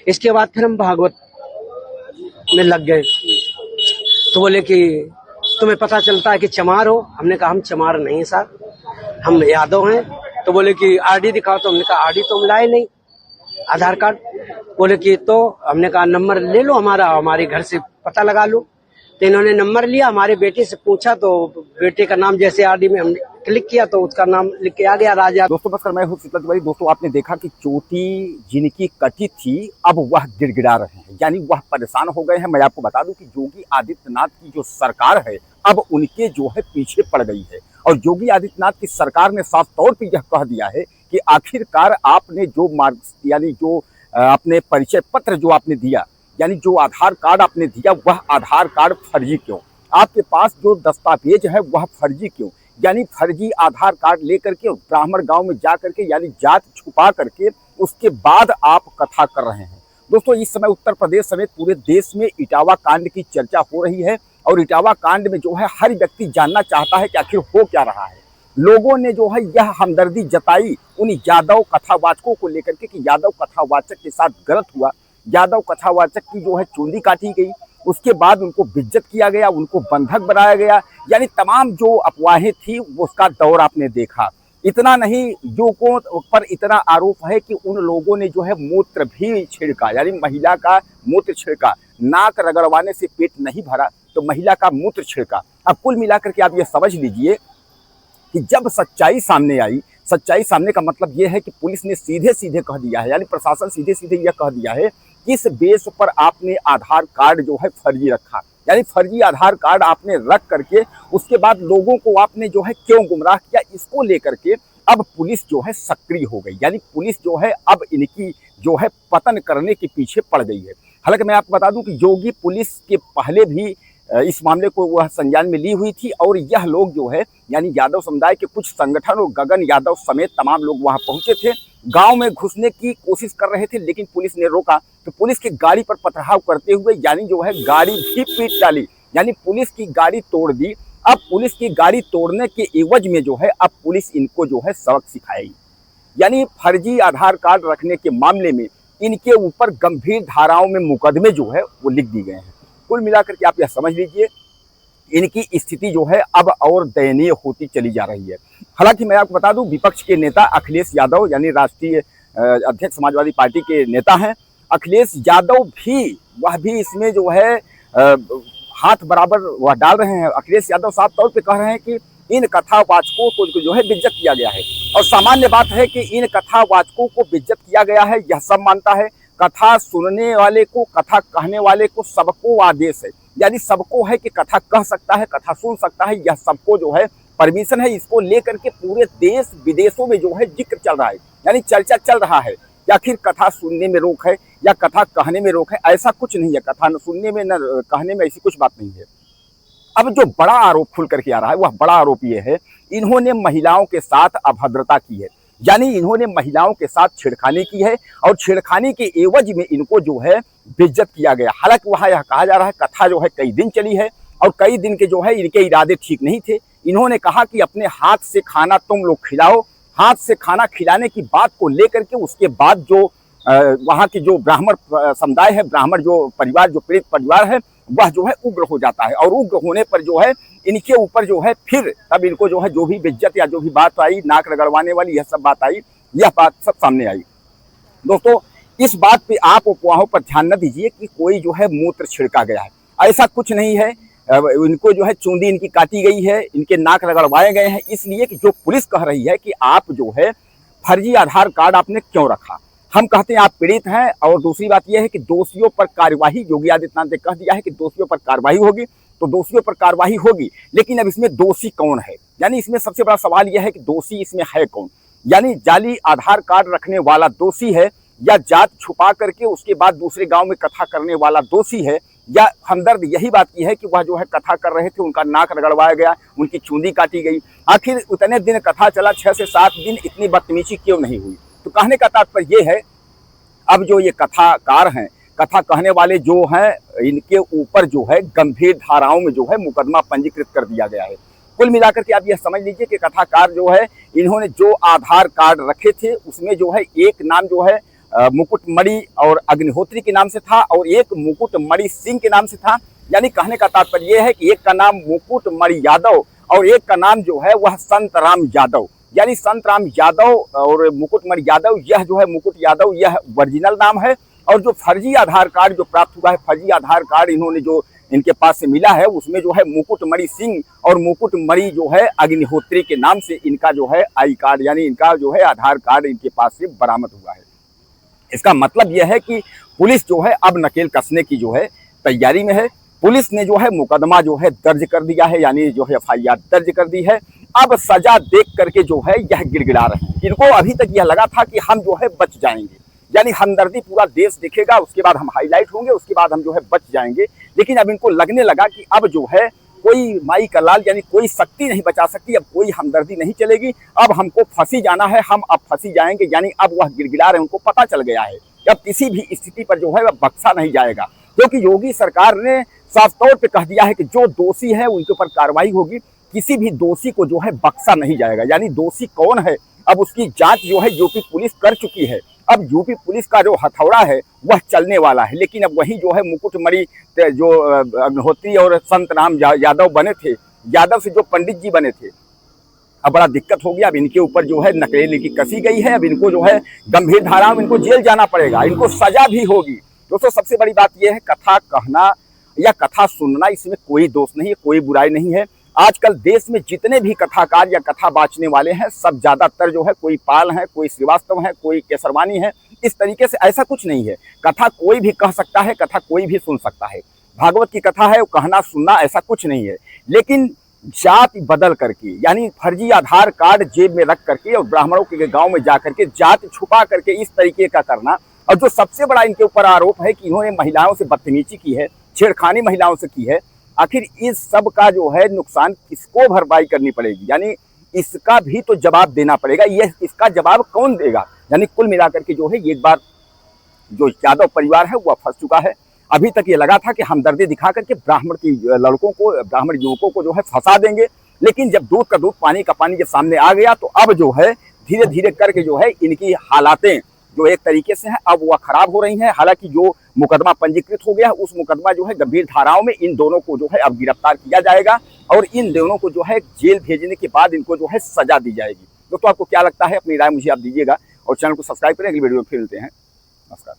इसके बाद फिर हम भागवत में लग गए। तो बोले कि तुम्हें पता चलता है कि चमार हो? हमने कहा हम चमार नहीं साहब, हम यादव हैं। तो बोले कि आरडी दिखाओ। तो हमने कहा आरडी तो हम लाए नहीं, आधार कार्ड। बोले कि तो हमने कहा नंबर ले लो हमारा, हमारे घर से पता लगा लो। तो इन्होंने नंबर लिया, हमारे बेटे से पूछा तो बेटे का नाम जैसे आरडी में हमने क्लिक किया तो उसका नाम लिख के आ गया राजा। दोस्तों नमस्कार, मैं हूं शीतल तिवारी। दोस्तों आपने देखा कि चोटी जिनकी कटी थी अब वह गिड़गिड़ा रहे हैं, यानी वह परेशान हो गए हैं। मैं आपको बता दूं कि योगी आदित्यनाथ की जो सरकार है अब उनके जो है पीछे पड़ गई है। और योगी आदित्यनाथ की सरकार ने साफ तौर पर यह कह दिया है कि आखिरकार आपने जो मार्ग यानी जो अपने परिचय पत्र जो आपने दिया, यानी जो आधार कार्ड आपने दिया, वह आधार कार्ड फर्जी क्यों? आपके पास जो दस्तावेज है वह फर्जी क्यों? यानी फर्जी आधार कार्ड लेकर के ब्राह्मण गांव में जा करके यानी जात छुपा करके उसके बाद आप कथा कर रहे हैं। दोस्तों इस समय उत्तर प्रदेश समेत पूरे देश में इटावा कांड की चर्चा हो रही है और इटावा कांड में जो है हर व्यक्ति जानना चाहता है कि आखिर हो क्या रहा है। लोगों ने जो है यह हमदर्दी जताई उन यादव कथावाचकों को लेकर के कि यादव कथावाचक के साथ गलत हुआ, यादव कथावाचक की जो है चूंदी काटी गई, उसके बाद उनको बेइज्जत किया गया, उनको बंधक बनाया गया, यानी तमाम जो अफवाहें थी उसका दौर आपने देखा। इतना नहीं, युवकों पर इतना आरोप है कि उन लोगों ने जो है मूत्र भी छिड़का, यानी महिला का मूत्र छिड़का। नाक रगड़वाने से पेट नहीं भरा तो महिला का मूत्र छिड़का। अब कुल मिलाकर के आप ये समझ लीजिए कि जब सच्चाई सामने आई, सच्चाई सामने का मतलब यह है कि पुलिस ने सीधे सीधे कह दिया है, यानी प्रशासन सीधे सीधे यह कह दिया है कि इस बेस पर आपने आधार कार्ड जो है फर्जी रखा, यानी फर्जी आधार कार्ड आपने रख करके उसके बाद लोगों को आपने जो है क्यों गुमराह किया, इसको लेकर के अब पुलिस जो है सक्रिय हो गई। यानी पुलिस जो है अब इनकी जो है पतन करने के पीछे पड़ गई है। हालांकि मैं आपको बता दूं कि योगी पुलिस के पहले भी इस मामले को वह संज्ञान में ली हुई थी और यह लोग जो है यानी यादव समुदाय के कुछ संगठन और गगन यादव समेत तमाम लोग वहां पहुंचे थे, गांव में घुसने की कोशिश कर रहे थे, लेकिन पुलिस ने रोका। तो पुलिस की गाड़ी पर पथराव करते हुए यानी जो है गाड़ी भी पीट डाली, यानी पुलिस की गाड़ी तोड़ दी। अब पुलिस की गाड़ी तोड़ने के एवज में जो है अब पुलिस इनको जो है सबक सिखाएगी, यानी फर्जी आधार कार्ड रखने के मामले में इनके ऊपर गंभीर धाराओं में मुकदमे जो है वो लिख दिए गए हैं। कुल मिलाकर के आप यह समझ लीजिए इनकी स्थिति जो है अब और दयनीय होती चली जा रही है। हालांकि मैं आपको बता दूं विपक्ष के नेता अखिलेश यादव यानी राष्ट्रीय अध्यक्ष समाजवादी पार्टी के नेता हैं, अखिलेश यादव भी वह भी इसमें जो है हाथ बराबर वह डाल रहे हैं। अखिलेश यादव साफ तौर पे कह रहे हैं कि इन कथावाचकों को जो है बेइज्जत किया गया है और सामान्य बात है कि इन कथावाचकों को बेइज्जत किया गया है, यह सब मानता है। कथा सुनने वाले को, कथा कहने वाले को सबको आदेश है, यानी सबको है कि कथा कह सकता है, कथा सुन सकता है, यह सबको जो है परमिशन है। इसको लेकर के पूरे देश विदेशों में जो है जिक्र चल रहा है, यानी चर्चा चल रहा है कि आखिर कथा सुनने में रोक है या कथा कहने में रोक है। ऐसा कुछ नहीं है, कथा न सुनने में न कहने में ऐसी कुछ बात नहीं है। अब जो बड़ा आरोप खुल करके आ रहा है वह बड़ा आरोप ये है, इन्होंने महिलाओं के साथ अभद्रता की है, यानी इन्होंने महिलाओं के साथ छेड़खानी की है और छेड़खानी के एवज में इनको जो है बेइज्जत किया गया। हालांकि वहां यह कहा जा रहा है कथा जो है कई दिन चली है और कई दिन के जो है इनके इरादे ठीक नहीं थे। इन्होंने कहा कि अपने हाथ से खाना तुम लोग खिलाओ, हाथ से खाना खिलाने की बात को लेकर के उसके बाद जो वहाँ के जो ब्राह्मण समुदाय है, ब्राह्मण जो परिवार, जो पीड़ित परिवार है, वह जो है उग्र हो जाता है और उग्र होने पर जो है इनके ऊपर जो है फिर तब इनको जो है जो भी बेइज्जत या जो भी बात आई, नाक रगड़वाने वाली यह सब बात आई, यह बात सब सामने आई। दोस्तों इस बात पे आप अफवाहों पर ध्यान न दीजिए कि कोई जो है मूत्र छिड़का गया है, ऐसा कुछ नहीं है। इनको जो है चूंदी इनकी काटी गई है, इनके नाक रगड़वाए गए हैं, इसलिए कि जो पुलिस कह रही है कि आप जो है फर्जी आधार कार्ड आपने क्यों रखा। हम कहते हैं आप पीड़ित हैं और दूसरी बात यह है कि दोषियों पर कार्यवाही, योगी आदित्यनाथ ने कह दिया है कि दोषियों पर कार्रवाई होगी, तो दोषियों पर कार्रवाई होगी। लेकिन अब इसमें दोषी कौन है, यानी इसमें सबसे बड़ा सवाल यह है कि दोषी इसमें है कौन, यानी जाली आधार कार्ड रखने वाला दोषी है या जात छुपा करके उसके बाद दूसरे गांव में कथा करने वाला दोषी है, या हमदर्द यही बात की है कि वह जो है कथा कर रहे थे, उनका नाक रगड़वाया गया, उनकी चूंदी काटी गई। आखिर उतने दिन कथा चला, 6 से 7 दिन, इतनी बदतमीजी क्यों नहीं हुई? तो कहने का तात्पर्य ये है अब जो ये कथाकार हैं, कथा कहने वाले जो हैं, इनके ऊपर जो है गंभीर धाराओं में जो है मुकदमा पंजीकृत कर दिया गया है। कुल मिलाकर के आप यह समझ लीजिए कि कथाकार जो है इन्होंने जो आधार कार्ड रखे थे उसमें जो है एक नाम जो है मुकुटमणि और अग्निहोत्री के नाम से था और एक मुकुटमणि सिंह के नाम से था। यानी कहने का तात्पर्य यह है कि एक का नाम मुकुटमणि यादव और एक का नाम जो है वह संत राम यादव। यानी संत राम यादव और मुकुटमणि यादव, यह जो है मुकुट यादव यह ओरिजिनल नाम है। और जो फर्जी आधार कार्ड जो प्राप्त हुआ है, फर्जी आधार कार्ड इन्होंने जो इनके पास से मिला है, उसमें जो है मुकुटमणि सिंह और मुकुटमणि जो है अग्निहोत्री के नाम से इनका जो है आई कार्ड यानी इनका जो है आधार कार्ड इनके पास से बरामद हुआ है। इसका मतलब यह है कि पुलिस जो है अब नकेल कसने की जो है तैयारी में है। पुलिस ने जो है मुकदमा जो है दर्ज कर दिया है, यानी जो है FIR दर्ज कर दी है। अब सजा देख करके जो है यह गिड़गिड़ा रहे हैं। इनको अभी तक यह लगा था कि हम जो है बच जाएंगे, यानी हमदर्दी पूरा देश देखेगा, उसके बाद हम हाईलाइट होंगे, उसके बाद हम जो है बच जाएंगे। लेकिन अब इनको लगने लगा कि अब जो है कोई माई का लाल यानी कोई शक्ति नहीं बचा सकती, अब कोई हमदर्दी नहीं चलेगी, अब हमको फंसी जाना है, हम अब फंसी जाएंगे। यानी अब वह गिड़गिड़ा रहे, उनको पता चल गया है कि अब किसी भी स्थिति पर जो है वह बख्शा नहीं जाएगा, क्योंकि योगी सरकार ने साफ तौर पे कह दिया है कि जो दोषी है उनके ऊपर कार्रवाई होगी, किसी भी दोषी को जो है बख्शा नहीं जाएगा। यानी दोषी कौन है अब उसकी जांच जो है यूपी पुलिस कर चुकी है। अब यूपी पुलिस का जो हथौड़ा है वह चलने वाला है। लेकिन अब वही जो है मुकुटमणि जो अग्निहोत्री और संत राम यादव बने थे, यादव से जो पंडित जी बने थे, अब बड़ा दिक्कत हो गया। अब इनके ऊपर जो है नकेल की कसी गई है। अब इनको जो है गंभीर धाराओं में इनको जेल जाना पड़ेगा, इनको सजा भी होगी। दोस्तों सबसे बड़ी बात यह है, कथा कहना या कथा सुनना इसमें कोई दोष नहीं है, कोई बुराई नहीं है। आजकल देश में जितने भी कथाकार या कथा बाँचने वाले हैं सब ज्यादातर जो है कोई पाल है, कोई श्रीवास्तव है, कोई केसरवानी है। इस तरीके से ऐसा कुछ नहीं है। कथा कोई भी कह सकता है, कथा कोई भी सुन सकता है। भागवत की कथा है, वो कहना सुनना ऐसा कुछ नहीं है। लेकिन जाति बदल करके यानी फर्जी आधार कार्ड जेब में रख करके और ब्राह्मणों के गांव में जा करके जाति छुपा करके इस तरीके का करना, और जो सबसे बड़ा इनके ऊपर आरोप है कि इन्होंने महिलाओं से बदतमीजी की है, छेड़खानी महिलाओं से की है। आखिर इस सब का जो है नुकसान किसको भरपाई करनी पड़ेगी, यानी इसका भी तो जवाब देना पड़ेगा। ये इसका जवाब कौन देगा? यानी कुल मिलाकर के जो है एक बार जो यादव परिवार है वह फंस चुका है। अभी तक ये लगा था कि हमदर्दी दिखा करके ब्राह्मण की लड़कों को, ब्राह्मण युवकों को जो है फंसा देंगे। लेकिन जब दूध का दूध पानी का पानी जब सामने आ गया तो अब जो है धीरे धीरे करके जो है इनकी हालातें जो एक तरीके से हैं अब वह खराब हो रही हैं। हालांकि जो मुकदमा पंजीकृत हो गया उस मुकदमा जो है गंभीर धाराओं में इन दोनों को जो है अब गिरफ्तार किया जाएगा और इन दोनों को जो है जेल भेजने के बाद इनको जो है सजा दी जाएगी। दोस्तों आपको क्या लगता है? अपनी राय मुझे आप दीजिएगा और चैनल को सब्सक्राइब करें। अगली वीडियो में फिर मिलते हैं। नमस्कार।